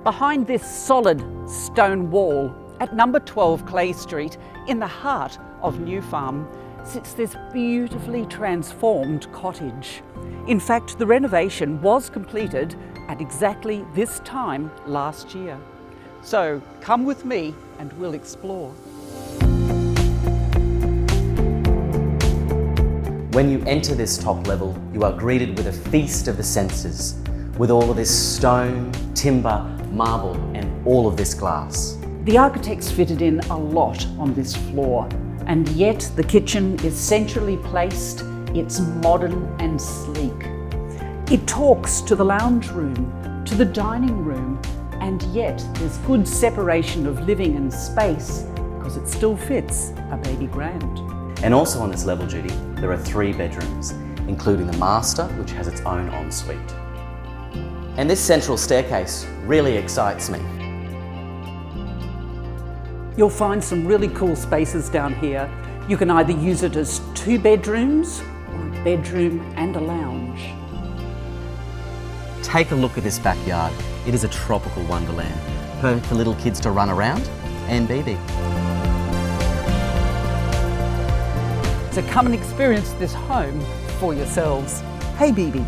Behind this solid stone wall at number 12 Clay Street, in the heart of New Farm, sits this beautifully transformed cottage. In fact, the renovation was completed at exactly this time last year. So come with me and we'll explore. When you enter this top level, you are greeted with a feast of the senses, with all of this stone, timber, marble, and all of this glass. The architects fitted in a lot on this floor, and yet the kitchen is centrally placed, it's modern and sleek. It talks to the lounge room, to the dining room, and yet there's good separation of living and space because it still fits a baby grand. And also on this level, Judy, there are 3 bedrooms, including the master, which has its own ensuite. And this central staircase really excites me. You'll find some really cool spaces down here. You can either use it as 2 bedrooms or a bedroom and a lounge. Take a look at this backyard. It is a tropical wonderland, perfect for little kids to run around and BB. So come and experience this home for yourselves. Hey BB.